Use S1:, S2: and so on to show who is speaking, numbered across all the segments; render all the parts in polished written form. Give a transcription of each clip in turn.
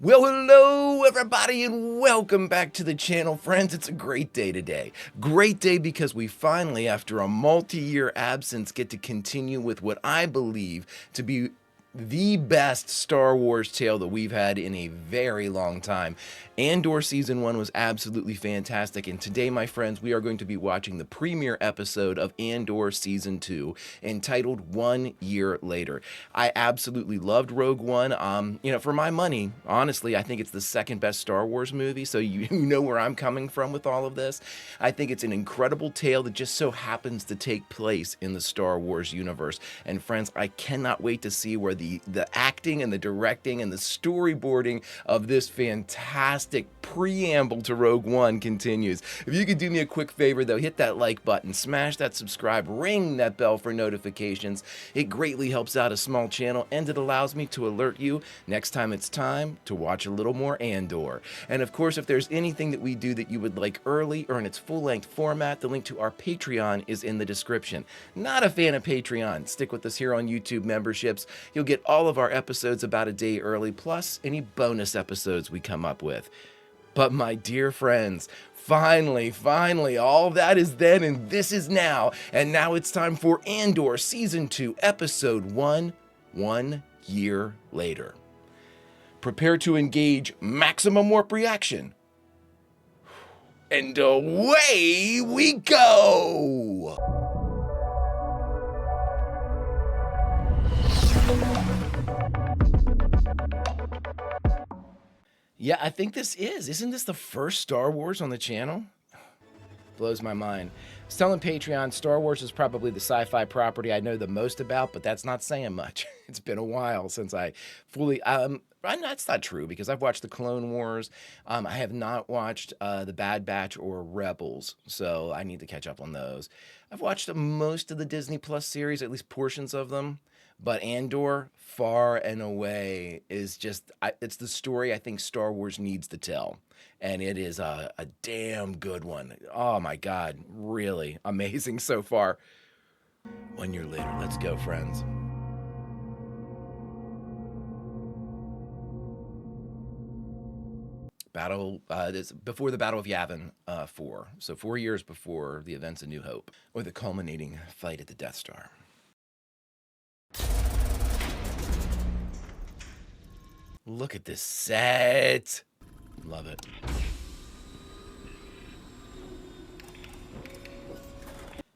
S1: Well, hello everybody and welcome back to the channel, friends. It's a great day today. Great day because we finally, after a multi-year absence, get to continue with what I believe to be the best Star Wars tale that we've had in a very long time. Andor Season 1 was absolutely fantastic, and today, my friends, we are going to be watching the premiere episode of Andor Season 2, entitled 1 Year Later. I absolutely loved Rogue One. For my money, honestly, I think it's the second best Star Wars movie, so you know where I'm coming from with all of this. I think it's an incredible tale that just so happens to take place in the Star Wars universe. And friends, I cannot wait to see where the acting and the directing and the storyboarding of this fantastic preamble to Rogue One continues. If you could do me a quick favor though, hit that like button, smash that subscribe, ring that bell for notifications. It greatly helps out a small channel and it allows me to alert you next time it's time to watch a little more Andor. And of course, if there's anything that we do that you would like early or in its full-length format, the link to our Patreon is in the description. Not a fan of Patreon? Stick with us here on YouTube memberships. You'll get all of our episodes about a day early, plus any bonus episodes we come up with. But my dear friends, finally, all that is then and this is now. And now it's time for Andor Season 2, Episode 1, 1 Year Later. Prepare to engage maximum warp reaction. And away we go! Yeah, I think this isn't this the first Star Wars on the channel? Blows my mind. I was telling Patreon, Star Wars is probably the sci-fi property I know the most about, but that's not saying much. It's been a while since I fully, that's not true because I've watched the Clone Wars. I have not watched the Bad Batch or Rebels, so I need to catch up on those. I've watched most of the Disney Plus series, at least portions of them. But Andor, far and away, is just, it's the story I think Star Wars needs to tell. And it is a damn good one. Oh my God, really amazing so far. 1 year later, let's go, friends. Battle, this before the Battle of Yavin 4. So 4 years before the events of New Hope, or the culminating fight at the Death Star. Look at this set. Love it.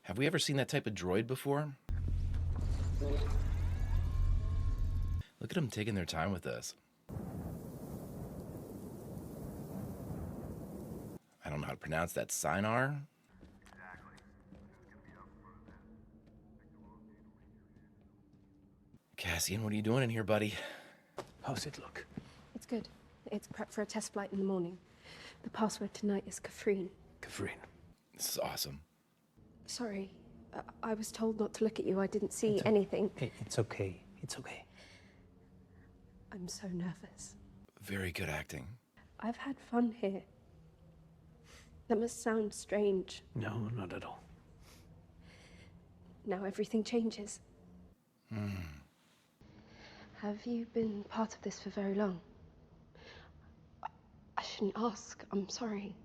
S1: Have we ever seen that type of droid before? Look at them taking their time with this. I don't know how to pronounce that. Sinar? Cassian, what are you doing in here, buddy?
S2: How's it look?
S3: It's good. It's prep for a test flight in the morning. The password tonight is Kafrine.
S2: Kafrine.
S1: This is awesome.
S3: Sorry. I was told not to look at you. I didn't see anything.
S2: Hey, it's okay. It's okay.
S3: I'm so nervous.
S1: Very good acting.
S3: I've had fun here. That must sound strange.
S2: No, not at all.
S3: Now everything changes. Have you been part of this for very long? I shouldn't ask. I'm sorry.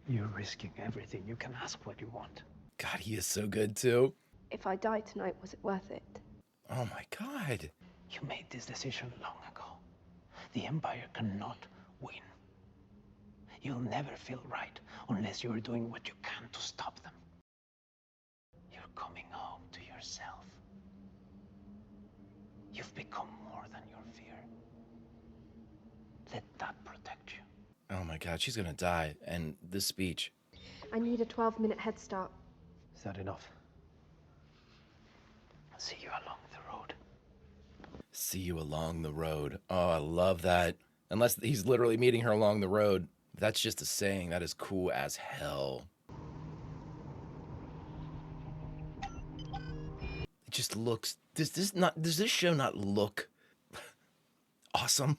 S2: You're risking everything. You can ask what you want.
S1: God, he is so good too.
S3: If I died tonight, was it worth it?
S1: Oh my God.
S2: You made this decision long ago. The Empire cannot win. You'll never feel right unless you're doing what you can to stop them. You're coming home to yourself. You've become more than your fear. Let that protect you.
S1: Oh my God, she's gonna die. And this speech.
S3: I need a 12-minute head start.
S2: Is that enough? I'll see you along the road.
S1: See you along the road. Oh, I love that. Unless he's literally meeting her along the road. That's just a saying. That is cool as hell. It just looks, does this show not look awesome?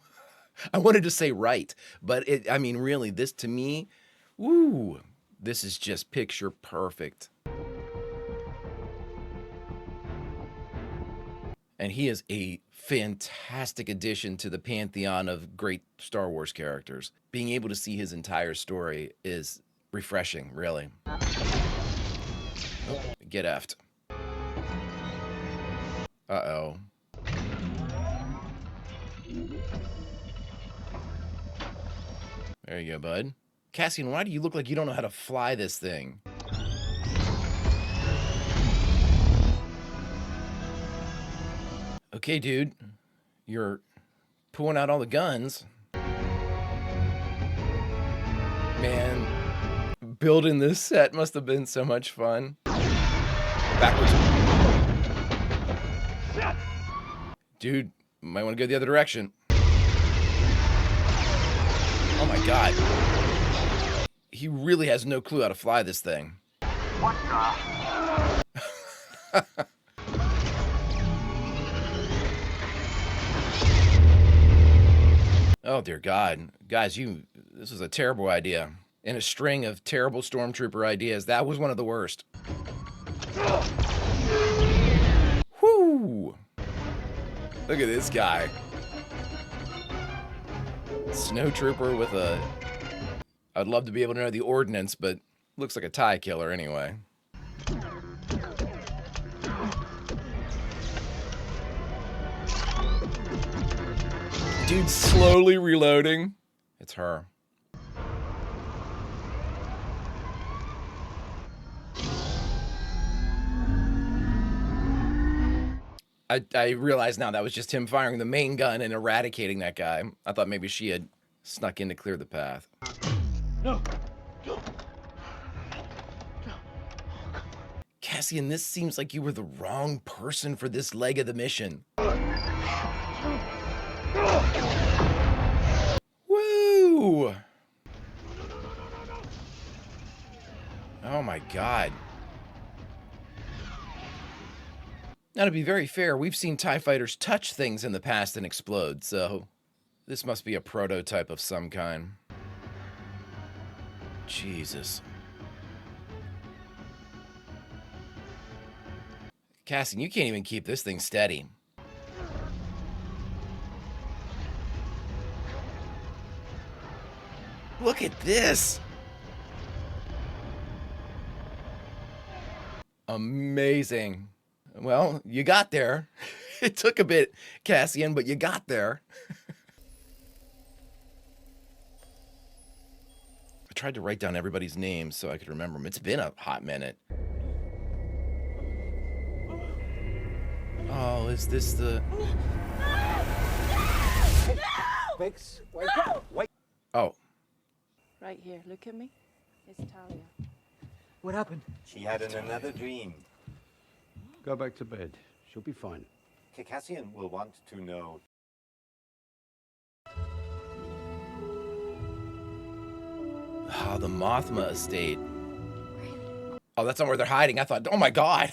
S1: I wanted to say right, but I mean, really, this to me, woo, this is just picture perfect. And he is a fantastic addition to the pantheon of great Star Wars characters. Being able to see his entire story is refreshing, really. Oh, get effed. Uh-oh. There you go, bud. Cassian, why do you look like you don't know how to fly this thing? Okay, dude. You're pulling out all the guns. Man, building this set must have been so much fun. Backwards. Dude, might want to go the other direction. Oh my god. He really has no clue how to fly this thing. What the? Oh dear God. Guys, this was a terrible idea. In a string of terrible stormtrooper ideas, that was one of the worst. Whoo! Look at this guy. Snowtrooper with a... I'd love to be able to know the ordnance, but looks like a TIE killer anyway. Dude slowly reloading. It's her. I realize now that was just him firing the main gun and eradicating that guy. I thought maybe she had snuck in to clear the path.
S2: No.
S1: Cassian, this seems like you were the wrong person for this leg of the mission. Woo! Oh my God. Now, to be very fair, we've seen TIE fighters touch things in the past and explode, so this must be a prototype of some kind. Jesus. Cassian, you can't even keep this thing steady. Look at this! Amazing. Well, you got there. It took a bit, Cassian, but you got there. I tried to write down everybody's names so I could remember them. It's been a hot minute. Oh, is this the...
S2: Vix, wake up! Wait.
S1: Oh.
S4: Right here, look at me. It's Talia.
S2: What happened?
S5: She had another dream.
S6: Go back to bed. She'll be fine.
S5: Cassian will want to know.
S1: Ah, the Mothma estate. Oh, that's not where they're hiding. I thought, oh my God.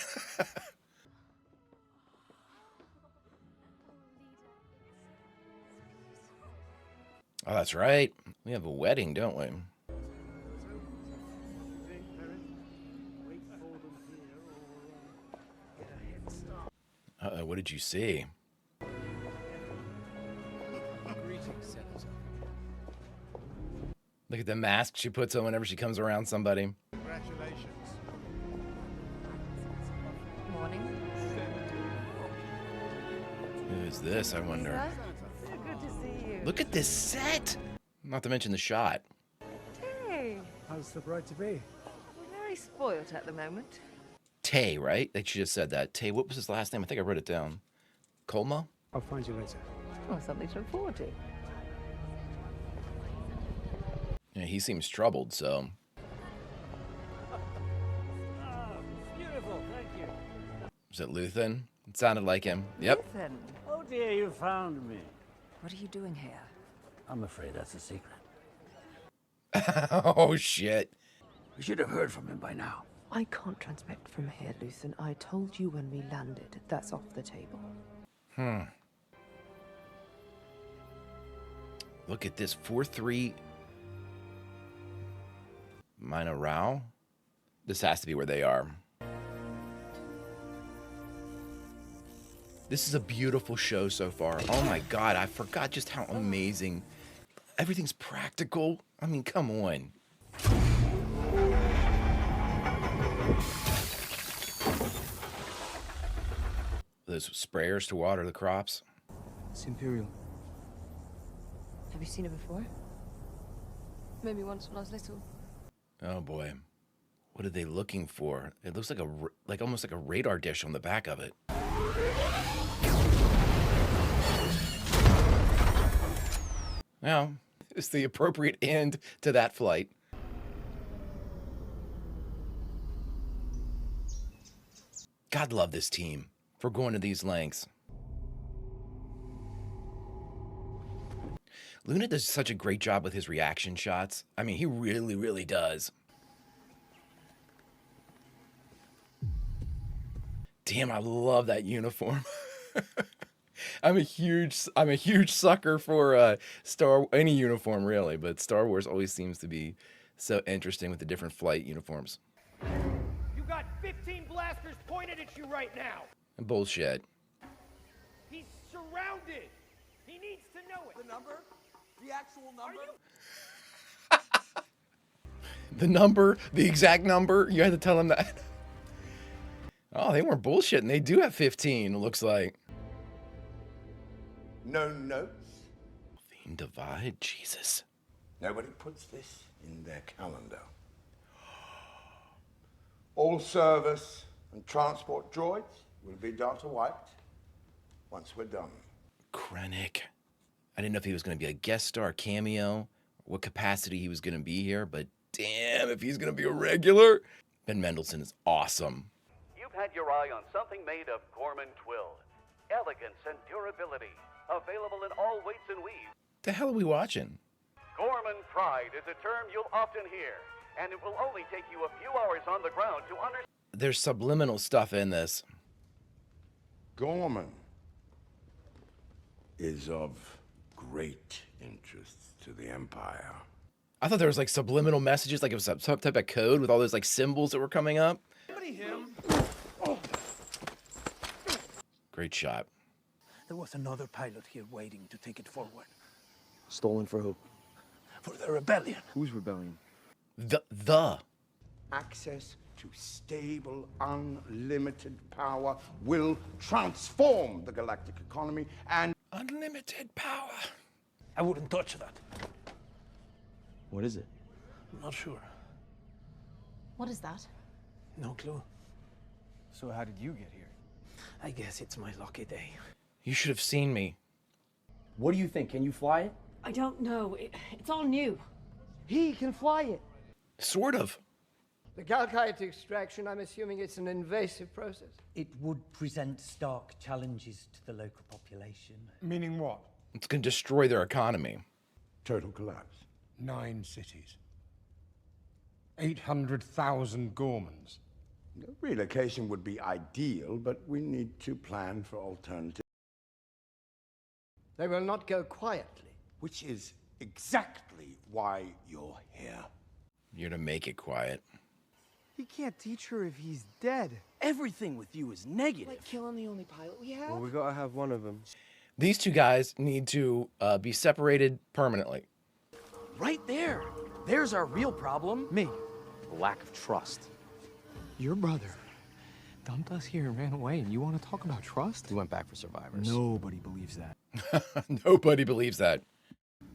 S1: Oh, that's right. We have a wedding, don't we? Uh-oh, what did you see? Look at the mask she puts on whenever she comes around somebody.
S7: Congratulations.
S4: Morning.
S1: Who is this, I wonder?
S4: Good to see you.
S1: Look at this set! Not to mention the shot.
S4: Hey,
S7: How's the bride to be?
S4: we're very spoilt at the moment.
S1: Tay, right? Like she just said that. Tay, what was his last name? I think I wrote it down. Colma?
S7: I'll find you later.
S4: Oh, something to look forward to.
S1: Yeah, he seems troubled, so.
S8: Beautiful, thank you.
S1: Is it Luthen? It sounded like him. Yep.
S4: Then,
S8: Oh dear, you found me.
S4: what are you doing here?
S8: I'm afraid that's a secret.
S1: Oh, shit.
S8: We should have heard from him by now.
S9: I can't transmit from here, Luthen. I told you when we landed. That's off the table.
S1: Look at this. 4-3. Mina Rao? This has to be where they are. This is a beautiful show so far. Oh my god, I forgot just how amazing. Everything's practical. I mean, come on. Those sprayers to water the crops.
S7: It's Imperial.
S9: Have you seen it before?
S3: Maybe once when I was little.
S1: Oh boy. What are they looking for? It looks like almost like a radar dish on the back of it. Well, it's the appropriate end to that flight. God love this team for going to these lengths. Luna does such a great job with his reaction shots. I mean, he really, really does. Damn, I love that uniform. I'm a huge sucker for any uniform really, but Star Wars always seems to be so interesting with the different flight uniforms.
S10: You got 15 blasters pointed at you right now.
S1: Bullshit.
S10: He's surrounded. He needs to know it. The number? The actual number?
S1: The number, the exact number, you had to tell him that. Oh, they weren't bullshitting. They do have 15, it looks like.
S11: No notes.
S1: Theme divide? Jesus.
S11: Nobody puts this in their calendar. All service and transport droids will be data wiped once we're done.
S1: Krennic. I didn't know if he was going to be a guest star, cameo, what capacity he was going to be here, but damn, if he's going to be a regular. Ben Mendelsohn is awesome.
S12: You've had your eye on something made of Gorman twill. Elegance and durability. Available in all weights and weaves.
S1: The hell are we watching?
S12: Gorman pride is a term you'll often hear, and it will only take you a few hours on the ground to understand.
S1: There's subliminal stuff in this.
S11: Gorman is of great interest to the Empire.
S1: I thought there was like subliminal messages, like it was some type of code with all those like symbols that were coming up. Great shot.
S2: There was another pilot here waiting to take it forward.
S7: Stolen for who?
S2: For the rebellion.
S7: Whose rebellion?
S1: The.
S11: Access to stable, unlimited power will transform the galactic economy and...
S1: Unlimited power.
S2: I wouldn't touch that.
S7: What is it?
S2: Not sure.
S3: What is that?
S2: No clue.
S7: So how did you get here?
S2: I guess it's my lucky day.
S1: You should have seen me.
S13: What do you think? Can you fly it?
S3: I don't know. It's all new.
S13: He can fly it.
S1: Sort of.
S14: The Galkite extraction, I'm assuming it's an invasive process.
S13: It would present stark challenges to the local population.
S7: Meaning what?
S1: It's going to destroy their economy.
S11: Total collapse.
S7: 9 cities. 800,000 Gormans.
S11: Relocation would be ideal, but we need to plan for alternatives.
S14: They will not go quietly.
S11: Which is exactly why you're here.
S1: You're to make it quiet.
S15: He can't teach her if he's dead.
S2: Everything with you is negative.
S15: Like killing the only pilot we have?
S7: Well, we gotta have one of them.
S1: These two guys need to be separated permanently.
S15: Right there. There's our real problem.
S16: Me. The lack of trust.
S15: Your brother dumped us here and ran away, and you want to talk about trust?
S16: We went back for survivors.
S15: Nobody believes that.
S1: Nobody believes that.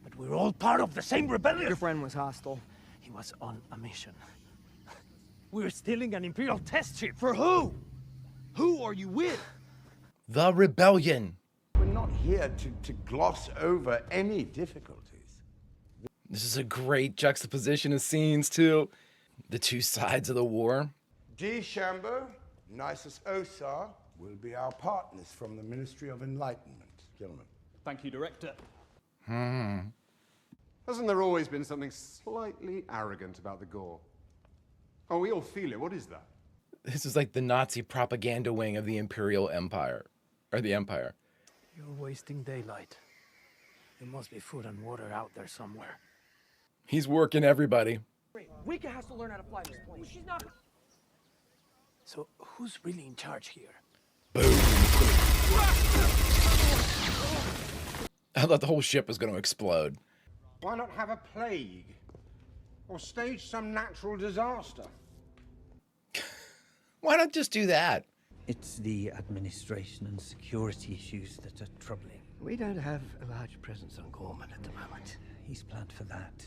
S2: But we're all part of the same rebellion.
S15: Your friend was hostile.
S2: He was on a mission. We're stealing an Imperial test chip.
S15: For who? Who are you with?
S1: The rebellion.
S11: We're not here to gloss over any difficulties.
S1: This is a great juxtaposition of scenes, too. The two sides of the war.
S11: D. Shambo, Nisus Osar will be our partners from the Ministry of Enlightenment. Gentlemen.
S17: Thank you, Director.
S18: Hasn't there always been something slightly arrogant about the Gore? Oh, we all feel it. What is that?
S1: This is like the Nazi propaganda wing of the Imperial Empire. Or the Empire.
S2: You're wasting daylight. There must be food and water out there somewhere.
S1: He's working everybody.
S15: Wika has to learn how to fly this plane. She's not...
S2: So, who's really in charge here?
S1: Boom. I thought the whole ship was going to explode.
S7: Why not have a plague? Or stage some natural disaster?
S1: Why not just do that?
S13: It's the administration and security issues that are troubling.
S17: We don't have a large presence on Gorman at the moment.
S13: He's planned for that.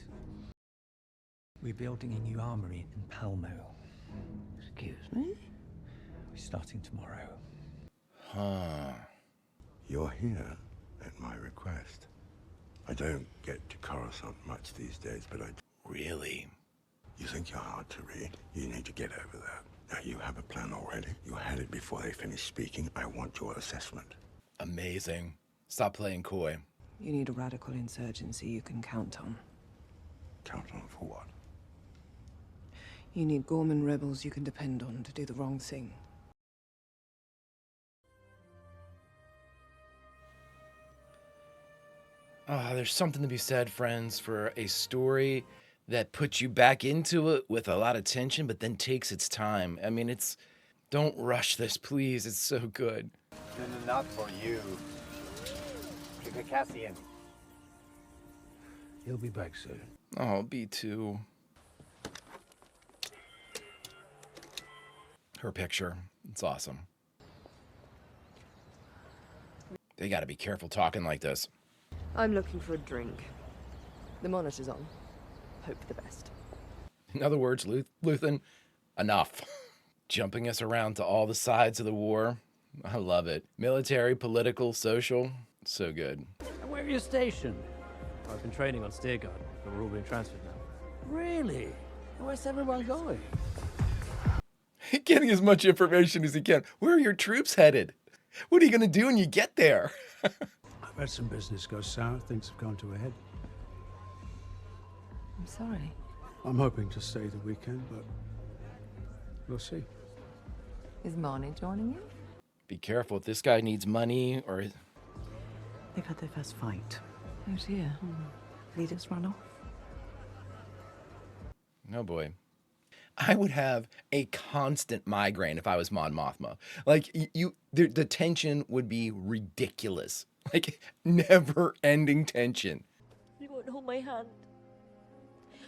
S13: We're building a new armory in Palmo.
S17: Excuse me?
S13: We're starting tomorrow.
S1: Huh.
S11: You're here at my request. I don't get to Coruscant much these days, but I...
S1: Really?
S11: You think you're hard to read? You need to get over that. Now, you have a plan already. You had it before they finished speaking. I want your assessment.
S1: Amazing. Stop playing coy.
S9: You need a radical insurgency you can count on.
S11: Count on for what?
S9: You need Gorman rebels you can depend on to do the wrong thing.
S1: There's something to be said, friends, for a story that puts you back into it with a lot of tension, but then takes its time. I mean, don't rush this, please. It's so good.
S5: Not for you. Cassian.
S6: He'll be back soon.
S1: Oh, B2. Her picture. It's awesome. They gotta be careful talking like this.
S9: I'm looking for a drink. The monitor's on. Hope for the best.
S1: In other words, Luthen, enough. Jumping us around to all the sides of the war. I love it. Military, political, social. So good.
S8: And where are you stationed?
S16: I've been training on Steer Guard, but we're all being transferred now.
S8: Really? Where's everyone going?
S1: Getting as much information as he can. Where are your troops headed? What are you going to do when you get there?
S6: I've had some business go sour. Things have gone to a head.
S9: I'm sorry.
S6: I'm hoping to stay the weekend, but we'll see.
S9: Is Marnie joining you?
S1: Be careful if this guy needs money or...
S9: They've had their first fight. Oh dear. Leaders run off.
S1: Oh boy. I would have a constant migraine if I was Mon Mothma. Like, the tension would be ridiculous. Like, never-ending tension.
S3: He won't hold my hand.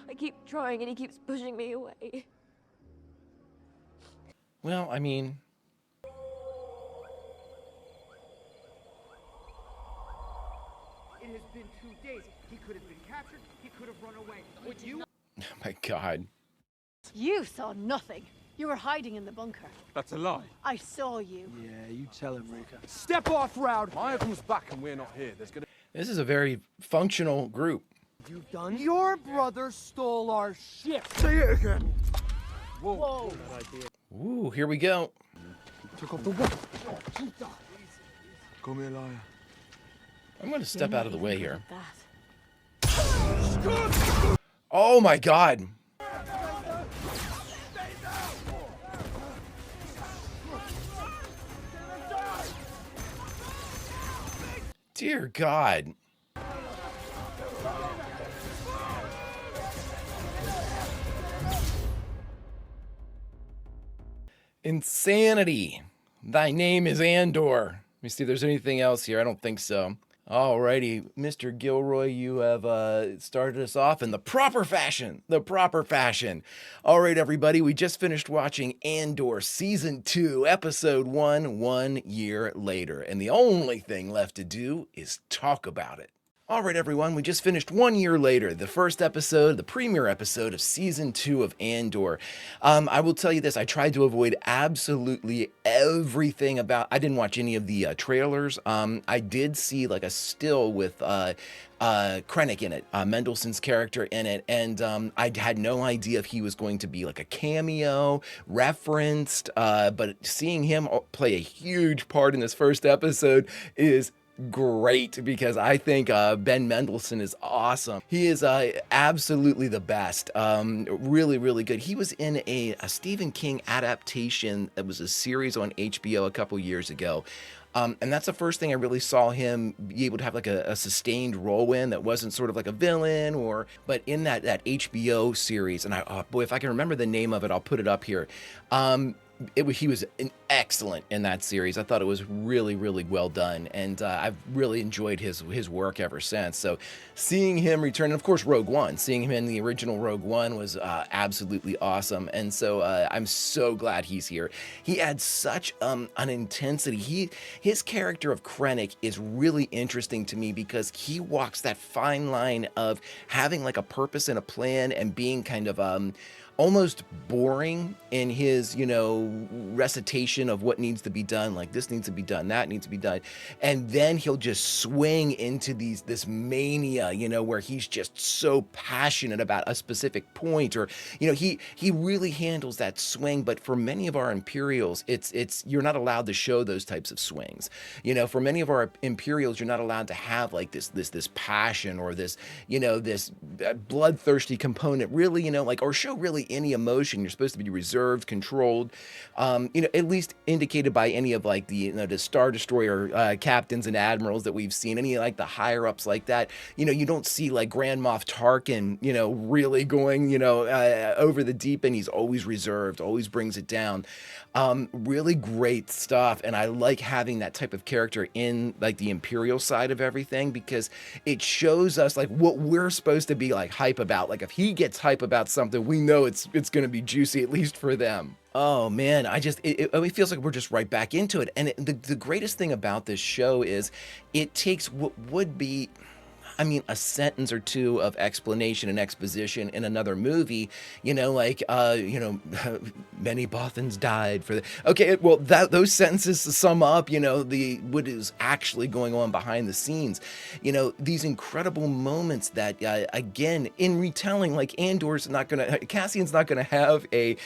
S3: I keep trying and he keeps pushing me away.
S1: Well, I mean...
S10: It has been 2 days. He could have been captured. He could have run away. Would you?
S1: Oh my God.
S4: You saw nothing. You were hiding in the bunker.
S18: That's a lie.
S4: I saw you.
S15: Yeah, you tell him, Rika.
S10: Step off, Round.
S18: Maya comes back and we're not here. There's gonna...
S1: This is a very functional group.
S10: You've done? Your brother stole our ship. Say it again.
S18: Whoa.
S1: Ooh, here we go.
S10: Took off the wall. Call me a liar.
S1: I'm going to step out of the way here. Oh my God. Dear God. Insanity. Thy name is Andor. Let me see if there's anything else here. I don't think so. Alrighty, Mr. Gilroy, you have started us off in the proper fashion. The proper fashion. All right, everybody, we just finished watching Andor Season 2, Episode 1, 1 year later. And the only thing left to do is talk about it. All right, everyone, we just finished 1 year later, the first episode, the premiere episode of Season 2 of Andor. I will tell you this, I tried to avoid absolutely everything about, I didn't watch any of the trailers. I did see like a still with Krennic in it, Mendelsohn's character in it, and I had no idea if he was going to be like a cameo, referenced, but seeing him play a huge part in this first episode is great, because I think Ben Mendelsohn is awesome. He is absolutely the best. Really, really good. He was in a Stephen King adaptation that was a series on HBO a couple years ago. And that's the first thing I really saw him be able to have like a sustained role in that wasn't sort of like a villain but in that HBO series. And boy, if I can remember the name of it, I'll put it up here. he was excellent in that series. I thought it was really, really well done, and I've really enjoyed his work ever since. So seeing him return, and of course Rogue One, seeing him in the original Rogue One was absolutely awesome. And so I'm so glad he's here. He adds such an intensity. His character of Krennic is really interesting to me because he walks that fine line of having like a purpose and a plan and being kind of almost boring in his, you know, recitation of what needs to be done, like this needs to be done, that needs to be done. And then he'll just swing into this mania, you know, where he's just so passionate about a specific point, or, you know, he really handles that swing. But for many of our Imperials, it's you're not allowed to show those types of swings. You know, for many of our Imperials, you're not allowed to have like this passion or this, you know, this bloodthirsty component, really, you know, like, or show really any emotion. You're supposed to be reserved, controlled, you know, at least indicated by any of like the, you know, the Star Destroyer captains and admirals that we've seen, any like the higher ups like that. You know, you don't see like Grand Moff Tarkin, you know, really going, you know, over the deep end. He's always reserved, always brings it down. Really great stuff. And I like having that type of character in like the Imperial side of everything, because it shows us like what we're supposed to be like hype about. Like if he gets hype about something, we know it's going to be juicy, at least for them. Oh man, it feels like we're just right back into it. And the greatest thing about this show is it takes what would be, I mean, a sentence or two of explanation and exposition in another movie, you know, like, you know, many Bothans died for the, okay, well, those sentences sum up, you know, what is actually going on behind the scenes. You know, these incredible moments that, again, in retelling, like Cassian's not gonna have a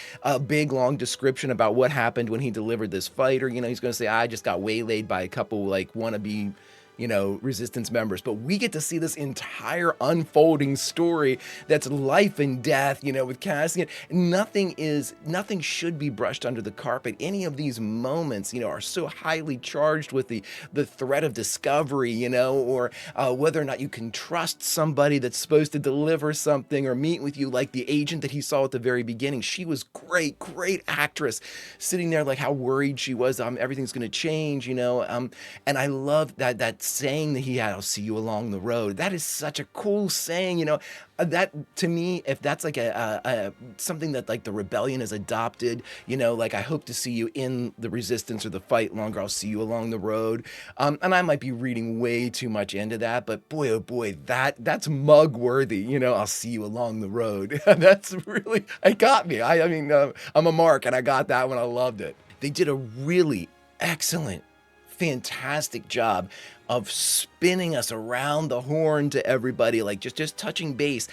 S1: big, long description about what happened when he delivered this fight, or, you know, he's gonna say, I just got waylaid by a couple, like, wannabe, you know, resistance members. But we get to see this entire unfolding story that's life and death, you know, with Cassian. Nothing should be brushed under the carpet. Any of these moments, you know, are so highly charged with the threat of discovery, you know, or whether or not you can trust somebody that's supposed to deliver something or meet with you, like the agent that he saw at the very beginning. She was great actress, sitting there like how worried she was, everything's going to change, you know, and I love that saying that he had, I'll see you along the road. That is such a cool saying, you know. That, to me, if that's like a something that like the rebellion has adopted, you know, like I hope to see you in the resistance or the fight longer, I'll see you along the road. And I might be reading way too much into that, but boy, oh boy, that's mug worthy, you know, I'll see you along the road. That's really, it got me. I mean, I'm a mark, and I got that one. I loved it. They did a really excellent, fantastic job of spinning us around the horn to everybody, like just touching base.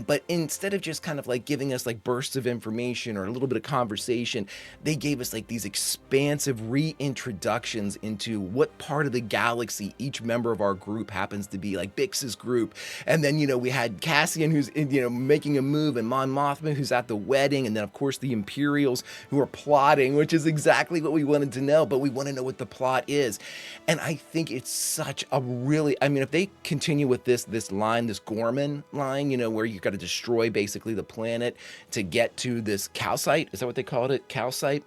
S1: But instead of just kind of like giving us like bursts of information or a little bit of conversation, they gave us like these expansive reintroductions into what part of the galaxy each member of our group happens to be, like Bix's group. And then, you know, we had Cassian, who's, you know, making a move, and Mon Mothma, who's at the wedding, and then of course the Imperials, who are plotting, which is exactly what we wanted to know, but we want to know what the plot is. And I think it's such a really, I mean, if they continue with this line, this Gorman line, you know, where you got to destroy basically the planet to get to this calcite, is that what they called it? Calcite?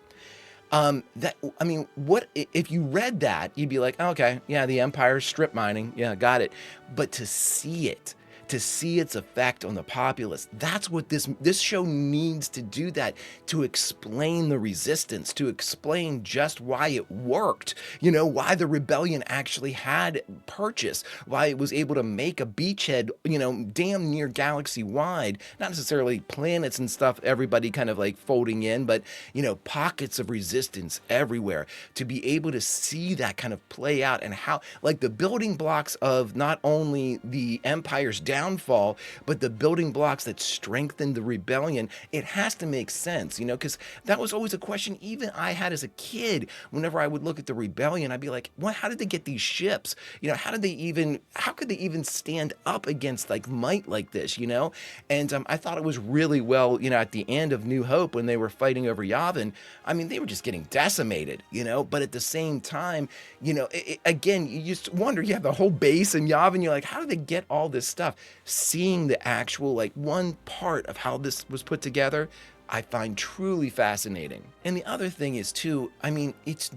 S1: That, I mean, what if you read that, you'd be like, oh, okay, yeah, the Empire's strip mining, yeah, got it. But to see its effect on the populace, that's what this show needs to do, that to explain the resistance, to explain just why it worked, you know, why the rebellion actually had purchase, why it was able to make a beachhead, you know, damn near galaxy wide, not necessarily planets and stuff, everybody kind of like folding in, but, you know, pockets of resistance everywhere, to be able to see that kind of play out, and how like the building blocks of not only the Empire's downfall, but the building blocks that strengthened the rebellion. It has to make sense, you know, because that was always a question even I had as a kid. Whenever I would look at the rebellion, I'd be like, what, how did they get these ships? You know, how could they even stand up against like might like this, you know? And I thought it was really well, you know, at the end of New Hope, when they were fighting over Yavin, I mean, they were just getting decimated, you know, but at the same time, you know, again, you just wonder, you have the whole base in Yavin, you're like, how did they get all this stuff? Seeing the actual, like, one part of how this was put together, I find truly fascinating. And the other thing is too, I mean, it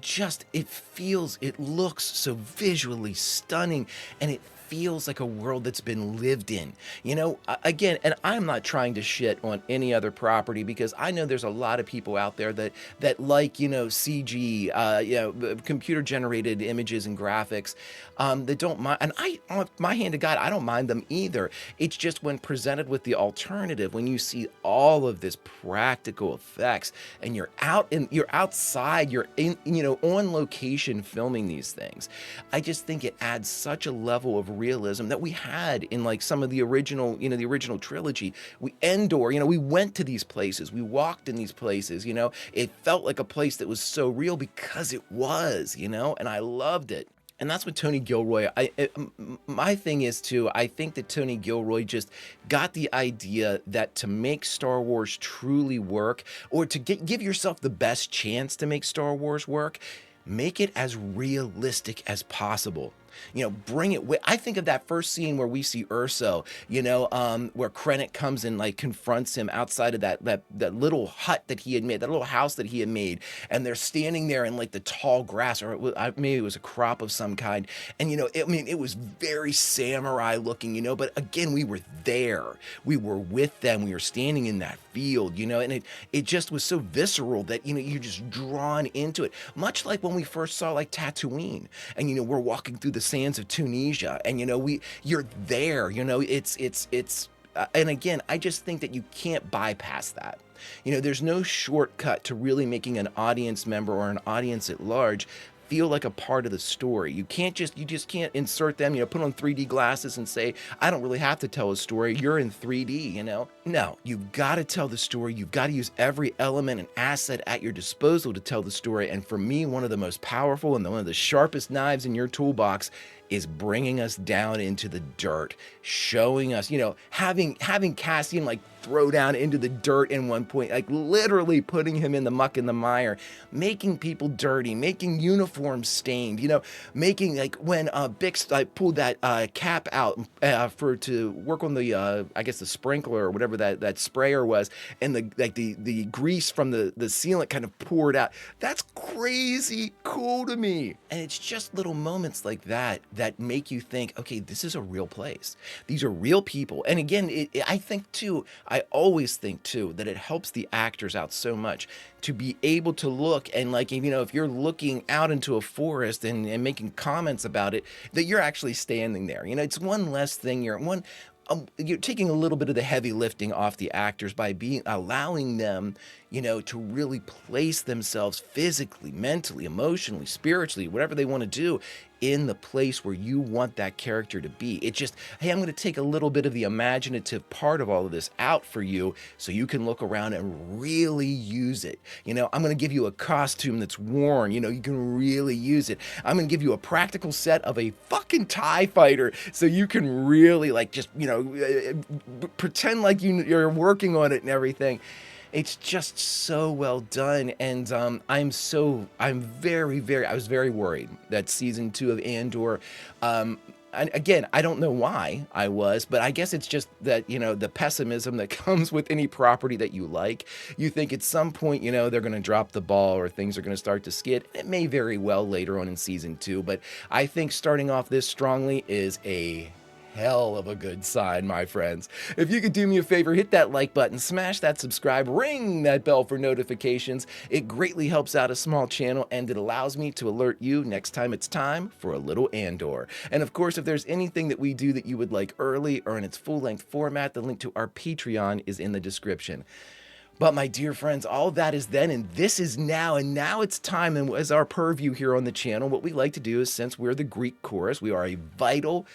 S1: looks so visually stunning, and it feels like a world that's been lived in. You know, again, and I'm not trying to shit on any other property, because I know there's a lot of people out there that like, you know, CG, you know, computer generated images and graphics, that don't mind. And my hand to God, I don't mind them either. It's just when presented with the alternative, when you see all of this practical effects, and you're outside, you're in, you know, on location filming these things, I just think it adds such a level of realism that we had in like some of the original, you know, the original trilogy. Andor, you know, we went to these places, we walked in these places, you know, it felt like a place that was so real because it was, you know, and I loved it. And that's what Tony Gilroy, my thing is too, I think that Tony Gilroy just got the idea that to make Star Wars truly work, or to give yourself the best chance to make Star Wars work, make it as realistic as possible. You know, bring it I think of that first scene where we see Urso, you know, where Krennic comes and like confronts him outside of that little hut that he had made, that little house that he had made, and they're standing there in like the tall grass, or maybe it was a crop of some kind, and you know, I mean, it was very samurai looking, you know, but again, we were there, we were with them, we were standing in that field, you know, and it just was so visceral that, you know, you're just drawn into it, much like when we first saw like Tatooine, and you know, we're walking through the sands of Tunisia, and you know, you're there, you know, it's and again, I just think that you can't bypass that. You know, there's no shortcut to really making an audience member or an audience at large feel like a part of the story. You just can't insert them, you know, put on 3D glasses and say, I don't really have to tell a story, you're in 3D, you know? No, you've got to tell the story. You've got to use every element and asset at your disposal to tell the story. And for me, one of the most powerful and one of the sharpest knives in your toolbox is bringing us down into the dirt, showing us, you know, having Cassian like throw down into the dirt in one point, like literally putting him in the muck and the mire, making people dirty, making uniforms stained, you know, making like when Bix pulled that cap out to work on the I guess the sprinkler or whatever that sprayer was, and the grease from the sealant kind of poured out. That's crazy cool to me. And it's just little moments like that make you think, okay, this is a real place. These are real people. And again, I think too, I always think too, that it helps the actors out so much to be able to look and like, you know, if you're looking out into a forest and making comments about it, that you're actually standing there. You know, it's one less thing, you're taking a little bit of the heavy lifting off the actors by allowing them, you know, to really place themselves physically, mentally, emotionally, spiritually, whatever they want to do in the place where you want that character to be. It's just, hey, I'm going to take a little bit of the imaginative part of all of this out for you so you can look around and really use it. You know, I'm going to give you a costume that's worn, you know, you can really use it. I'm going to give you a practical set of a fucking TIE fighter so you can really like just, you know, pretend like you're working on it and everything. It's just so well done, and I was very worried that season 2 of Andor, and again, I don't know why I was, but I guess it's just that, you know, the pessimism that comes with any property that you like. You think at some point, you know, they're going to drop the ball or things are going to start to skid. It may very well later on in season 2, but I think starting off this strongly is a hell of a good sign, my friends. If you could do me a favor, hit that like button, smash that subscribe, ring that bell for notifications. It greatly helps out a small channel, and it allows me to alert you next time it's time for a little Andor. And of course, if there's anything that we do that you would like early or in its full-length format, the link to our Patreon is in the description. But my dear friends, all that is then and this is now, and now it's time, and as our purview here on the channel, what we like to do is, since we're the Greek chorus, we are a vital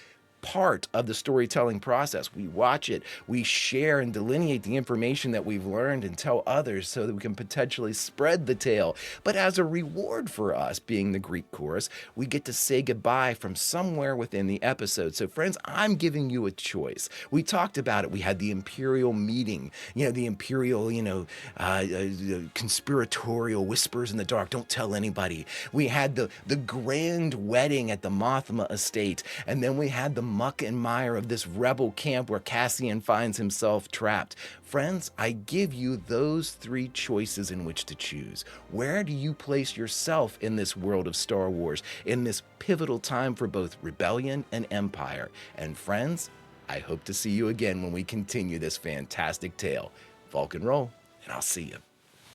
S1: part of the storytelling process. We watch it, we share and delineate the information that we've learned and tell others so that we can potentially spread the tale. But as a reward for us being the Greek chorus, we get to say goodbye from somewhere within the episode. So friends, I'm giving you a choice. We talked about it. We had the Imperial meeting, you know, the Imperial, you know, conspiratorial whispers in the dark, don't tell anybody. We had the grand wedding at the Mothma estate, and then we had the muck and mire of this rebel camp where Cassian finds himself trapped. Friends, I give you those three choices in which to choose. Where do you place yourself in this world of Star Wars, in this pivotal time for both rebellion and empire? And friends, I hope to see you again when we continue this fantastic tale. Vulcan roll, and I'll see you.